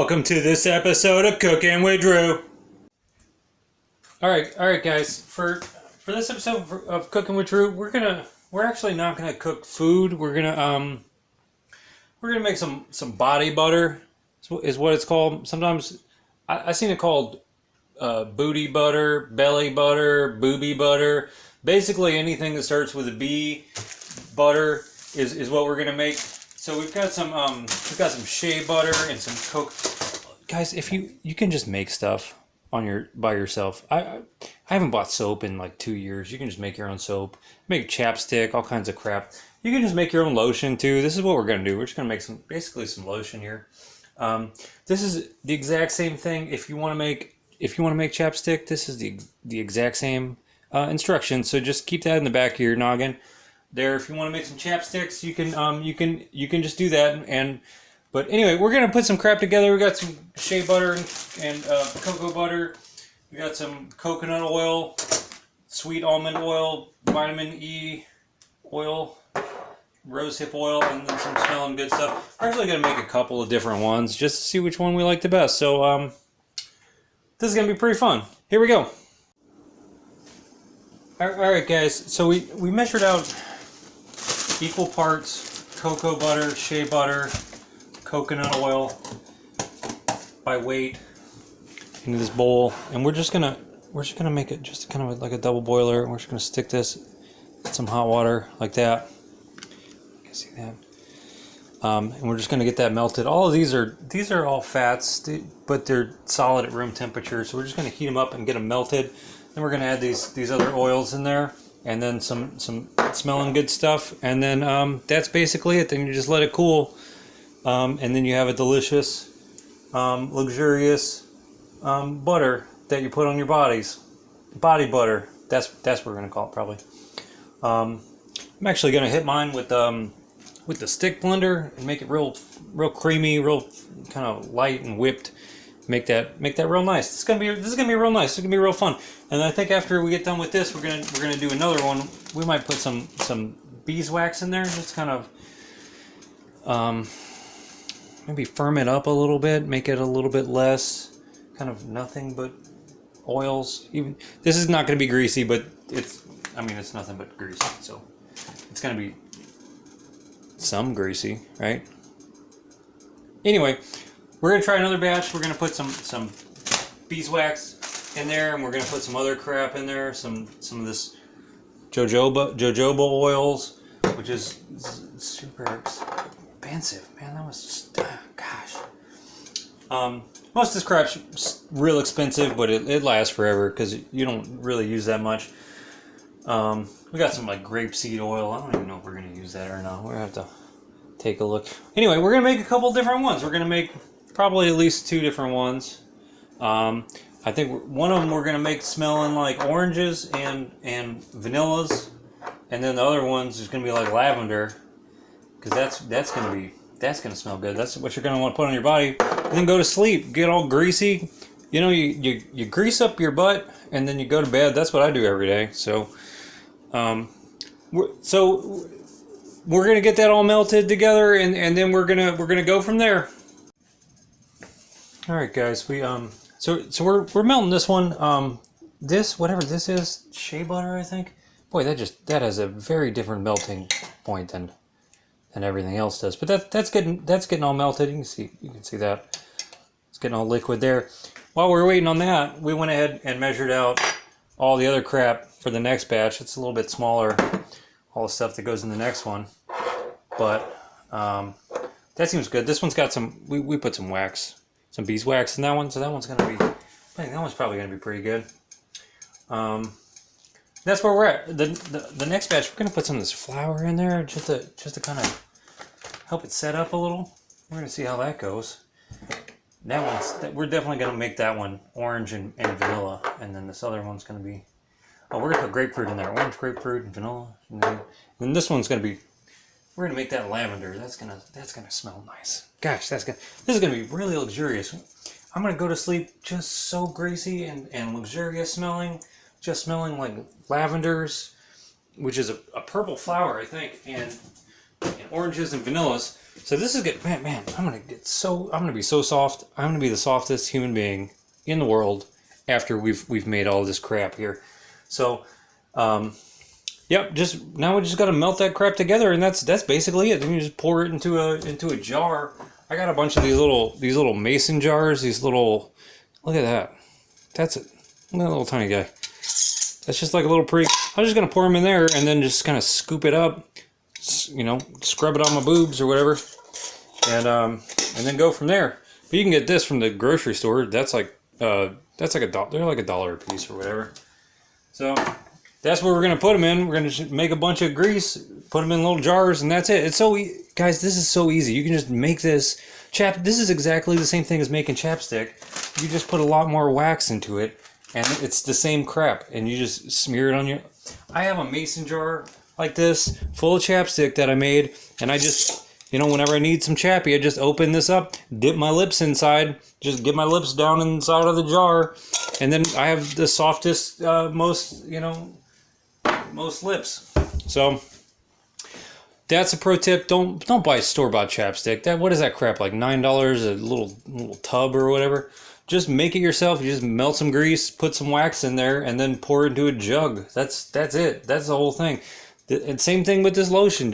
Welcome to this episode of Cooking with Drew. All right, guys. For this episode of Cooking with Drew, we're actually not gonna cook food. We're gonna make some body butter. Is what it's called. Sometimes I seen it called booty butter, belly butter, booby butter. Basically, anything that starts with a B, butter is what we're gonna make. So we've got some shea butter and some coke. Guys, if you can just make stuff by yourself. I haven't bought soap in like 2 years. You can just make your own soap, make chapstick, all kinds of crap. You can just make your own lotion too. This is what we're gonna do. We're just gonna make basically some lotion here. This is the exact same thing. If you want to make chapstick, this is the exact same instructions. So just keep that in the back of your noggin. There, if you want to make some chapsticks, you can just do that. But anyway, we're gonna put some crap together. We got some shea butter and cocoa butter. We got some coconut oil, sweet almond oil, vitamin E oil, rosehip oil, and then some smelling good stuff. We're actually gonna make a couple of different ones just to see which one we like the best. So this is gonna be pretty fun. Here we go. All right, guys. So we measured out equal parts cocoa butter, shea butter, coconut oil by weight into this bowl, and we're just gonna make it just kind of like a double boiler. We're just gonna stick this in some hot water like that. You can see that, and we're just gonna get that melted. All of these are all fats, but they're solid at room temperature. So we're just gonna heat them up and get them melted. Then we're gonna add these other oils in there, and then some smelling good stuff, and then that's basically it. Then you just let it cool, and then you have a delicious, luxurious butter that you put on your bodies. Body butter. That's what we're gonna call it probably. I'm actually gonna hit mine with the stick blender and make it real creamy, real kind of light and whipped. Make that real nice. This is gonna be real nice. It's gonna be real fun. And I think after we get done with this, we're gonna do another one. We might put some beeswax in there, just kind of maybe firm it up a little bit, make it a little bit less kind of nothing but oils. Even this is not gonna be greasy, but it's nothing but greasy, so it's gonna be some greasy, right? Anyway, we're gonna try another batch. We're gonna put some beeswax in there, and we're gonna put some other crap in there. Some of this jojoba oils, which is super expensive, man. That was just gosh. Most of this crap's real expensive, but it lasts forever because you don't really use that much. We got some like grapeseed oil. I don't even know if we're gonna use that or not. We're gonna have to take a look. Anyway, we're gonna make a couple different ones. We're gonna make probably at least 2 different ones. I think one of them we're gonna make smelling like oranges and vanillas, and then the other ones is gonna be like lavender, because that's gonna smell good. That's what you're gonna want to put on your body. And then go to sleep, get all greasy. You know, you grease up your butt, and then you go to bed. That's what I do every day. So, we're gonna get that all melted together, and then we're gonna go from there. All right, guys. So we're melting this one. This, whatever this is, shea butter, I think. Boy, that has a very different melting point than everything else does. But that's getting all melted. You can see that it's getting all liquid there. While we're waiting on that, we went ahead and measured out all the other crap for the next batch. It's a little bit smaller, all the stuff that goes in the next one. But that seems good. This one's got some. We put some wax, some beeswax in that one, so that one's gonna be. I think that one's probably gonna be pretty good. That's where we're at. The next batch, we're gonna put some of this flour in there just to kind of help it set up a little. We're gonna see how that goes. We're definitely gonna make that one orange and vanilla, and then this other one's gonna be. Oh, we're gonna put grapefruit in there. Orange, grapefruit, and vanilla, and then this one's gonna be. We're gonna make that lavender. That's gonna smell nice. Gosh, this is gonna be really luxurious. I'm gonna go to sleep just so greasy and luxurious smelling, just smelling like lavenders, which is a purple flower, I think, and oranges and vanillas. So this is good, man. I'm gonna be so soft. I'm gonna be the softest human being in the world after we've made all this crap here. So, yep. Now we just gotta melt that crap together, and that's basically it. Then you just pour it into a jar. I got a bunch of these little mason jars. These little, look at that. That's it. Look at that little tiny guy. That's just like a little pre. I'm just gonna pour them in there and then just kind of scoop it up. You know, scrub it on my boobs or whatever, and then go from there. But you can get this from the grocery store. That's like $1. They're like $1 a piece or whatever. So that's where we're gonna put them in. We're gonna just make a bunch of grease, put them in little jars, and that's it. It's so guys, this is so easy. You can just make this This is exactly the same thing as making chapstick. You just put a lot more wax into it, and it's the same crap. And you just smear it on your. I have a mason jar like this, full of chapstick that I made, and I just, whenever I need some chappy, I just open this up, dip my lips inside, just get my lips down inside of the jar, and then I have the softest, most lips. So that's a pro tip. Don't buy store-bought chapstick. What is that crap, like $9 a little tub or whatever? Just make it yourself. You just melt some grease, put some wax in there, and then pour it into a jug. That's it. That's the whole thing. And same thing with this lotion.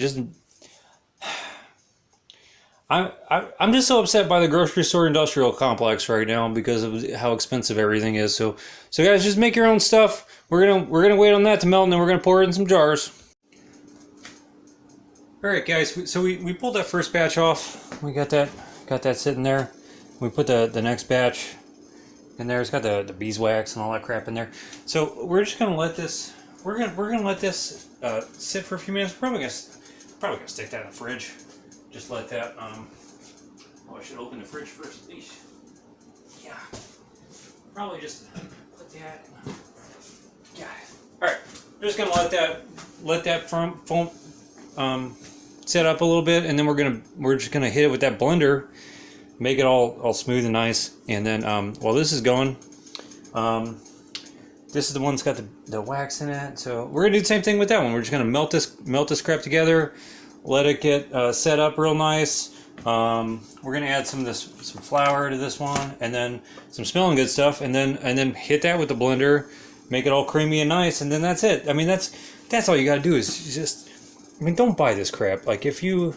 I'm just so upset by the grocery store industrial complex right now because of how expensive everything is. So guys, just make your own stuff. We're gonna wait on that to melt, and then we're gonna pour it in some jars. All right, guys. So we pulled that first batch off. We got that sitting there. We put the next batch in there. It's got the beeswax and all that crap in there. So we're just gonna let this. We're gonna let this sit for a few minutes. Probably gonna stick that in the fridge. Just let that. Oh, I should open the fridge first. Eesh. Yeah. Probably just put that. Yeah. All right. We're just gonna let that foam set up a little bit, and then we're just gonna hit it with that blender, make it all smooth and nice. And then while this is going, this is the one that's got the wax in it. So we're gonna do the same thing with that one. We're just gonna melt this crap together, let it get set up real nice. We're gonna add some flour to this one, and then some smelling good stuff, and then hit that with the blender, make it all creamy and nice, and then that's it. I mean, that's all you gotta do is just. I mean, don't buy this crap. Like, if you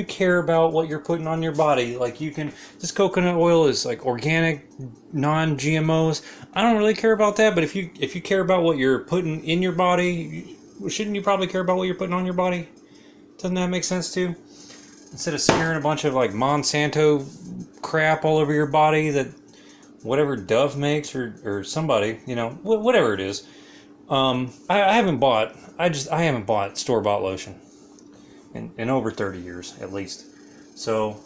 care about what you're putting on your body, like, this coconut oil is like organic, non-GMOs. I don't really care about that, but if you care about what you're putting in your body, shouldn't you probably care about what you're putting on your body? Doesn't that make sense too? Instead of smearing a bunch of like Monsanto crap all over your body that whatever Dove makes or somebody, whatever it is. I haven't bought store-bought lotion in over 30 years at least. So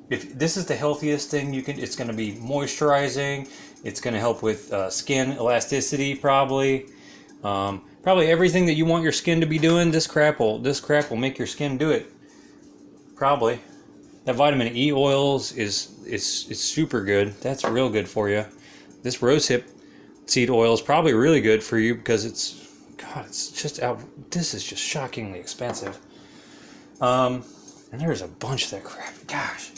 if this is the healthiest thing it's going to be moisturizing. It's going to help with skin elasticity, probably everything that you want your skin to be doing. This crap will make your skin do it. Probably. That vitamin E oils is super good. That's real good for you. This rosehip seed oil is probably really good for you because this is just shockingly expensive. And there's a bunch of that crap. Gosh.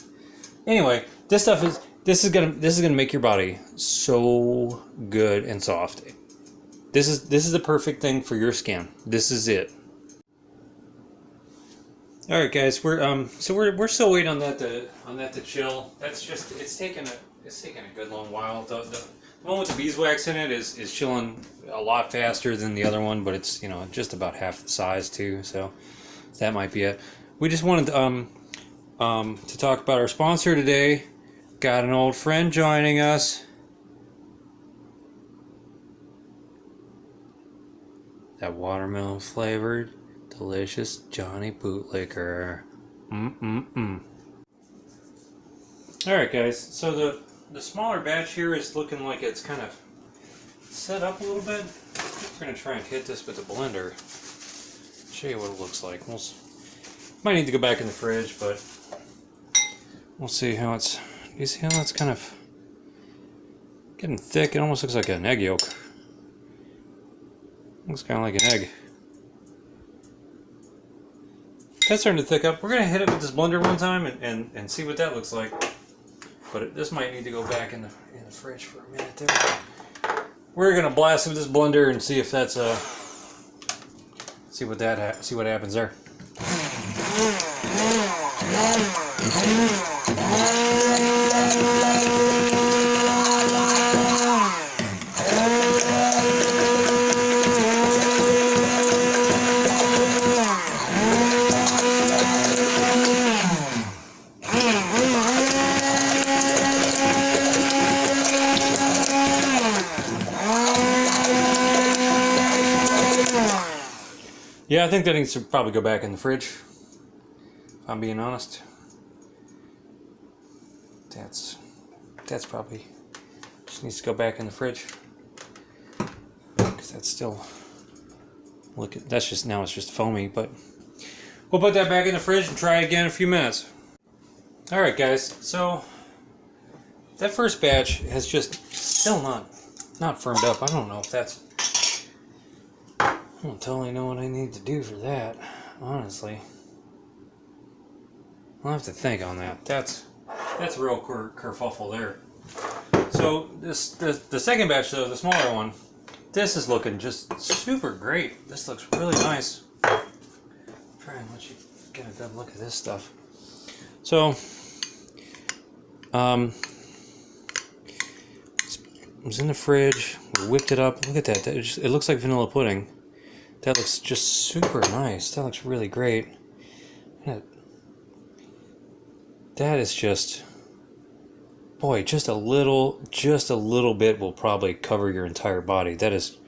Anyway, this is gonna make your body so good and soft. This is the perfect thing for your skin. This is it. All right, guys. We're still waiting on that to chill. It's taking a good long while. The one with the beeswax in it is chilling a lot faster than the other one, but it's just about half the size too. So that might be it. We just wanted to talk about our sponsor today. Got an old friend joining us. That watermelon flavored, delicious Johnny Bootlicker. Alright, guys, so the smaller batch here is looking like it's kind of set up a little bit. We're going to try and hit this with the blender. Show you what it looks like. Might need to go back in the fridge, but we'll see how it's... You see how that's kind of getting thick? It almost looks like an egg yolk. Looks kind of like an egg. That's starting to thick up. We're gonna hit it with this blender one time and see what that looks like. But this might need to go back in the fridge for a minute there. We're gonna blast it with this blender and see if that's see what happens there. Yeah, I think that needs to probably go back in the fridge, if I'm being honest. That's probably just needs to go back in the fridge, because that's still, that's just, now it's just foamy, but we'll put that back in the fridge and try it again in a few minutes. Alright guys, so that first batch has just still not firmed up. I don't know if that's, I don't totally know what I need to do for that, honestly. I'll have to think on that. That's a real kerfuffle there. So the second batch though, the smaller one, this is looking just super great. This looks really nice. I'll try and let you get a good look at this stuff. So it was in the fridge. We whipped it up. Look at that. It looks like vanilla pudding. That looks just super nice. That looks really great. That is just, boy, just a little bit will probably cover your entire body. That is,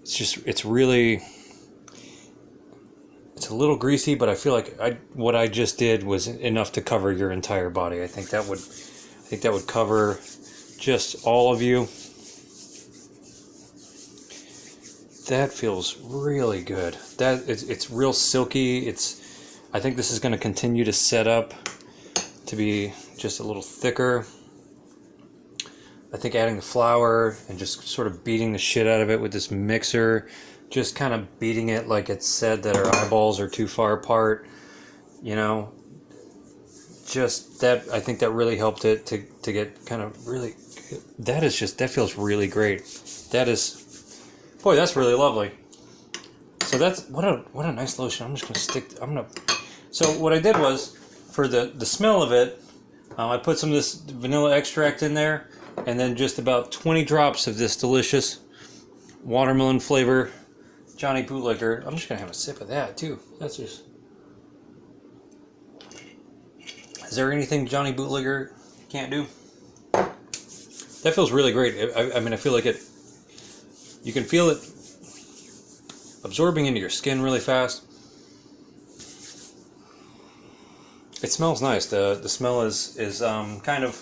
it's really, it's a little greasy, but I feel like what I just did was enough to cover your entire body. I think that would cover just all of you. That feels really good. It's real silky. I think this is going to continue to set up to be just a little thicker. I think adding the flour and just sort of beating the shit out of it with this mixer, just kind of beating it like it said that our eyeballs are too far apart, you know, just that, I think that really helped it to get kind of really, that feels really great. That is, boy, that's really lovely. So that's, what a nice lotion. I'm just gonna so what I did was, for the smell of it, I put some of this vanilla extract in there, and then just about 20 drops of this delicious watermelon flavor Johnny Bootlegger. I'm just gonna have a sip of that too. That's just, is there anything Johnny Bootlegger can't do? That feels really great. I mean, I feel like you can feel it absorbing into your skin really fast. It smells nice. The smell is kind of,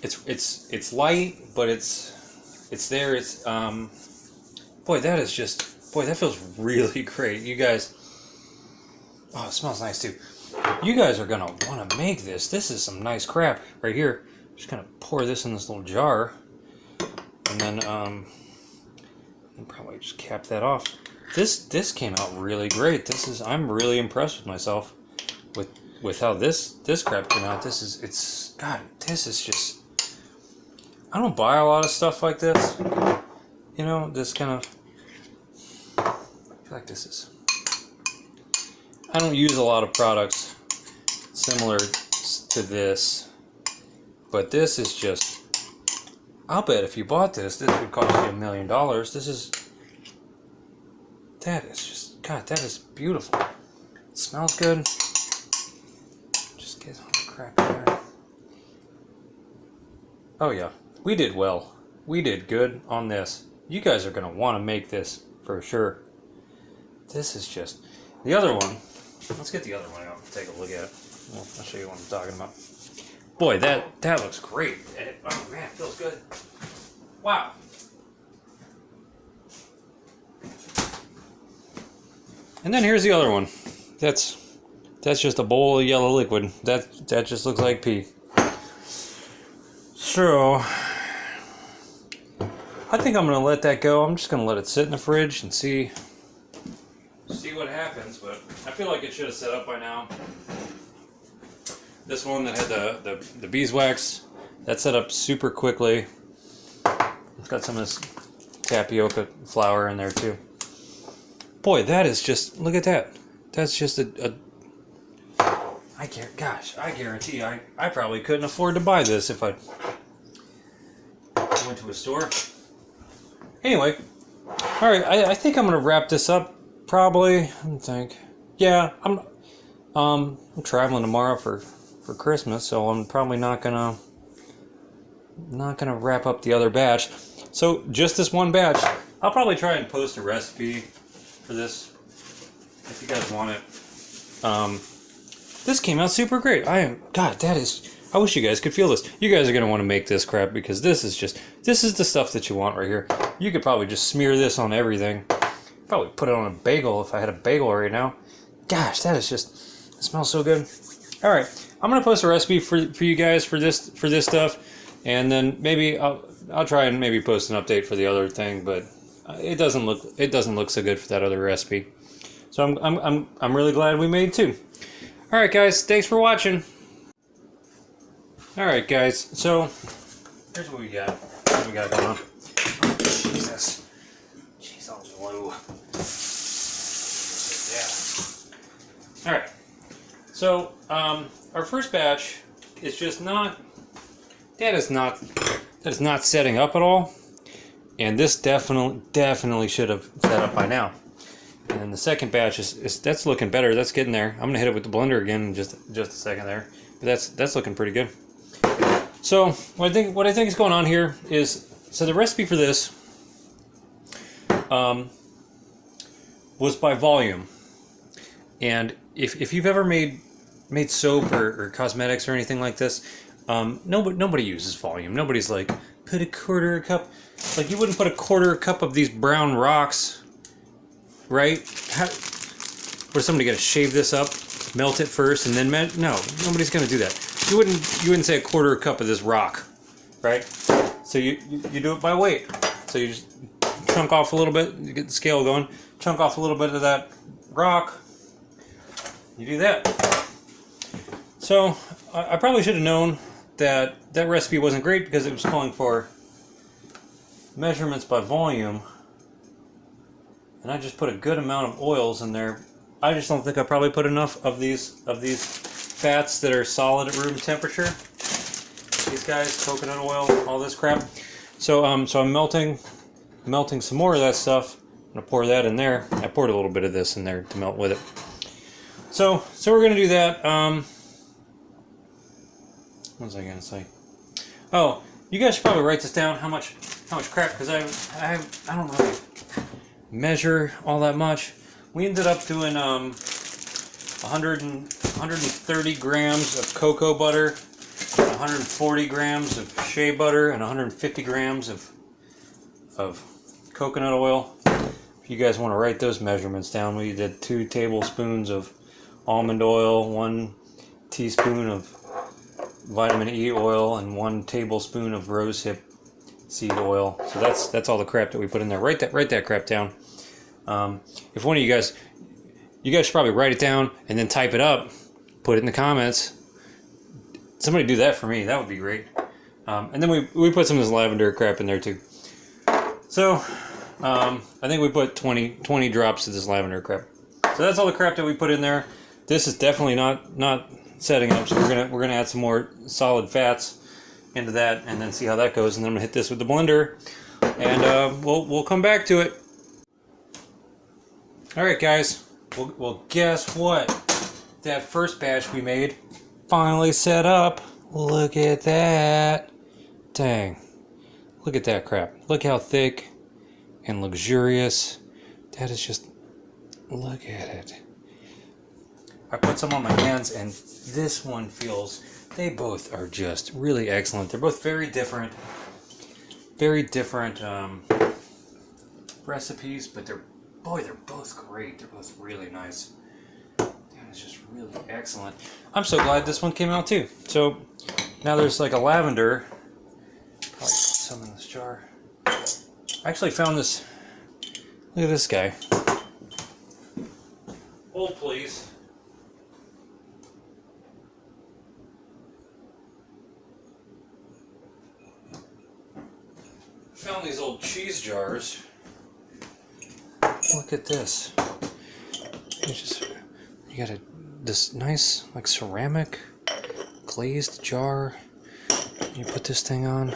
it's light, but it's there. It's boy, that feels really great. You guys, oh, it smells nice too. You guys are gonna want to make this. This is some nice crap right here. Just gonna pour this in this little jar, and then probably just cap that off. This came out really great. I'm really impressed with myself with how this crap came out. This is just, I don't buy a lot of stuff like this. You know, this kind of, I feel like this is, I don't use a lot of products similar to this, but this is just, I'll bet if you bought this would cost you $1 million. That is just, God, that is beautiful. It smells good. Just get all the crap in there. Oh yeah, we did well. We did good on this. You guys are going to want to make this for sure. This is just, the other one, let's get the other one out and take a look at it. Well, I'll show you what I'm talking about. Boy, that looks great. Oh man, it feels good. Wow. And then here's the other one. That's just a bowl of yellow liquid. That just looks like pee. So I think I'm gonna let that go. I'm just gonna let it sit in the fridge and see what happens. feel like it should have set up by now. This one that had the beeswax, that set up super quickly. It's got some of this tapioca flour in there too. Boy, that is just, look at that. That's just I guarantee I probably couldn't afford to buy this if I went to a store. Anyway, all right, I think I'm gonna wrap this up. Probably, I think. Yeah, I'm traveling tomorrow for Christmas, so I'm probably not gonna wrap up the other batch. So just this one batch. I'll probably try and post a recipe for this if you guys want it. This came out super great. God, I wish you guys could feel this. You guys are gonna want to make this crap because this is the stuff that you want right here. You could probably just smear this on everything. Probably put it on a bagel if I had a bagel right now. Gosh, that is just, it smells so good. All right, I'm gonna post a recipe for you guys for this stuff, and then maybe I'll try and maybe post an update for the other thing, but it doesn't look so good for that other recipe. So I'm really glad we made two. All right, guys, thanks for watching. All right, guys, so here's what we got. What we got going on? Oh, Jesus. Jeez, all blue. Yeah. All right. So our first batch is just not. That is not setting up at all, and this definitely should have set up by now. And then the second batch is that's looking better. That's getting there. I'm gonna hit it with the blender again in just a second there, but that's looking pretty good. So what I think is going on here is, so the recipe for this was by volume, and if you've ever made soap or cosmetics or anything like this, nobody uses volume. Nobody's like, put a quarter cup. Like, you wouldn't put a quarter cup of these brown rocks, right? Or somebody got to shave this up, melt it first, and then no, nobody's gonna do that. You wouldn't say a quarter cup of this rock, right? So you do it by weight. So you just chunk off a little bit, you get the scale going, chunk off a little bit of that rock. You do that. So I probably should have known that recipe wasn't great because it was calling for measurements by volume, and I just put a good amount of oils in there. I just don't think I probably put enough of these fats that are solid at room temperature. These guys, coconut oil, all this crap. So so I'm melting some more of that stuff. I'm gonna pour that in there. I poured a little bit of this in there to melt with it. So we're gonna do that. What was I gonna say? Oh, you guys should probably write this down. How much crap? Because I don't really measure all that much. We ended up doing 130 grams of cocoa butter, 140 grams of shea butter, and 150 grams of coconut oil. If you guys want to write those measurements down, we did 2 tablespoons of almond oil, 1 teaspoon of vitamin E oil, and 1 tablespoon of rosehip seed oil. So that's all the crap that we put in there. Write that crap down. If one of you guys should probably write it down and then type it up, put it in the comments. Somebody do that for me. That would be great. And then we put some of this lavender crap in there too. So I think we put 20 drops of this lavender crap. So that's all the crap that we put in there. This is definitely not setting up. So we're gonna add some more solid fats into that and then see how that goes. And then I'm gonna hit this with the blender, and we'll come back to it. All right, guys. Well, guess what? That first batch we made finally set up. Look at that. Dang. Look at that crap. Look how thick and luxurious. That is just, look at it. I put some on my hands, and this one feels, they both are just really excellent. They're both very different recipes, but they're both great. They're both really nice. That is just really excellent. I'm so glad this one came out too. So now there's like a lavender. Probably put some in this jar. I actually found this. Look at this guy. Hold please. found these old cheese jars. Look at this. You got this nice like ceramic glazed jar. You put this thing on.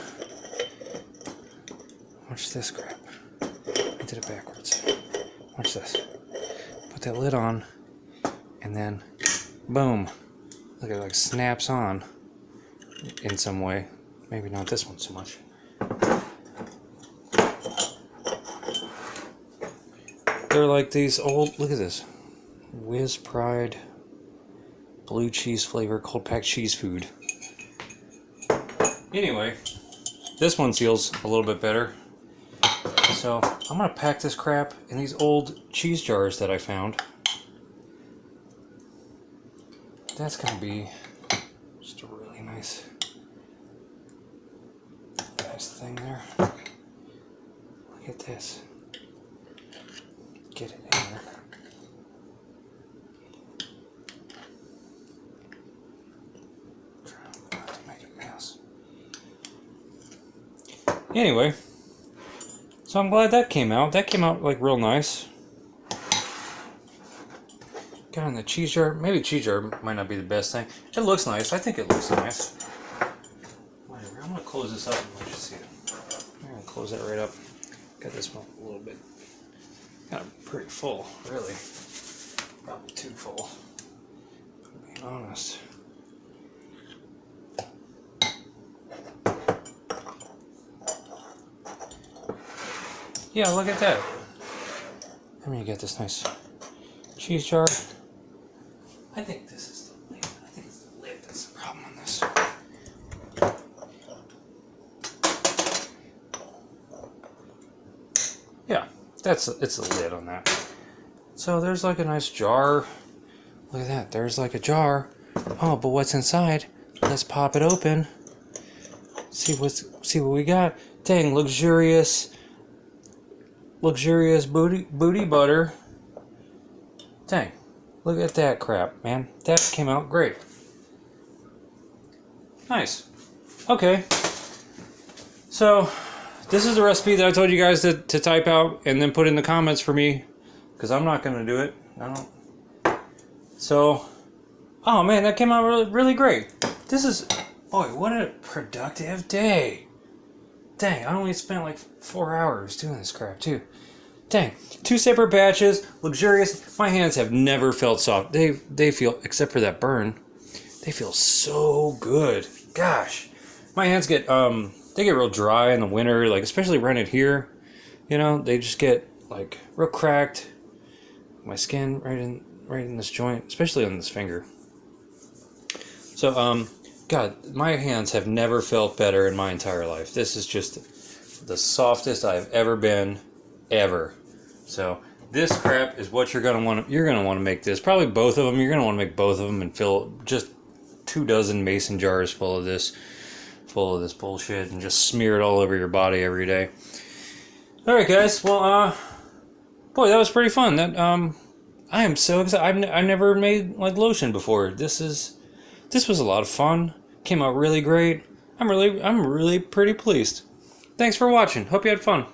Watch this crap. I did it backwards. Watch this. Put that lid on, and then boom. Look, it like snaps on in some way. Maybe not this one so much. They're like these old, look at this, Whiz Pride blue cheese flavor cold packed cheese food. Anyway, this one feels a little bit better. So I'm gonna pack this crap in these old cheese jars that I found. That's gonna be just a really nice thing there. Look at this. Get it in there. Trying not to make a mess. Anyway, so I'm glad that came out. That came out like real nice. Got in the cheese jar. Maybe cheese jar might not be the best thing. It looks nice. I think it looks nice. Whatever. I'm gonna close this up and let you see it. I'm gonna close that right up. Got this one a little bit. Got it pretty full, really. Probably too full. Being honest. Yeah, look at that. I'm gonna get this nice cheese jar. I think this is the lid. I think it's the lid that's the problem on this. Yeah, it's the lid on that. So there's like a nice jar. Look at that. There's like a jar. Oh, but what's inside? Let's pop it open. See what we got. Dang, luxurious booty butter. Dang, look at that crap, man. That came out great. Nice. Okay. So, this is the recipe that I told you guys to type out and then put in the comments for me, because I'm not going to do it. I don't. So, oh man, that came out really, really great. This is, boy, what a productive day. Dang, I only spent like 4 hours doing this crap too. Dang, 2 separate batches, luxurious. My hands have never felt soft. They feel, except for that burn, they feel so good. Gosh, my hands get they get real dry in the winter, like especially right in here. You know, they just get like real cracked. My skin right in this joint, especially on this finger. So God, my hands have never felt better in my entire life. This is just the softest I've ever been, ever. So this crap is what you're gonna want to make this. Probably both of them. You're gonna want to make both of them and fill just 24 mason jars full of this bullshit and just smear it all over your body every day. All right, guys. Well, boy, that was pretty fun. That I am so excited. I've never made like lotion before. This was a lot of fun. Came out really great. I'm really pretty pleased. Thanks for watching. Hope you had fun.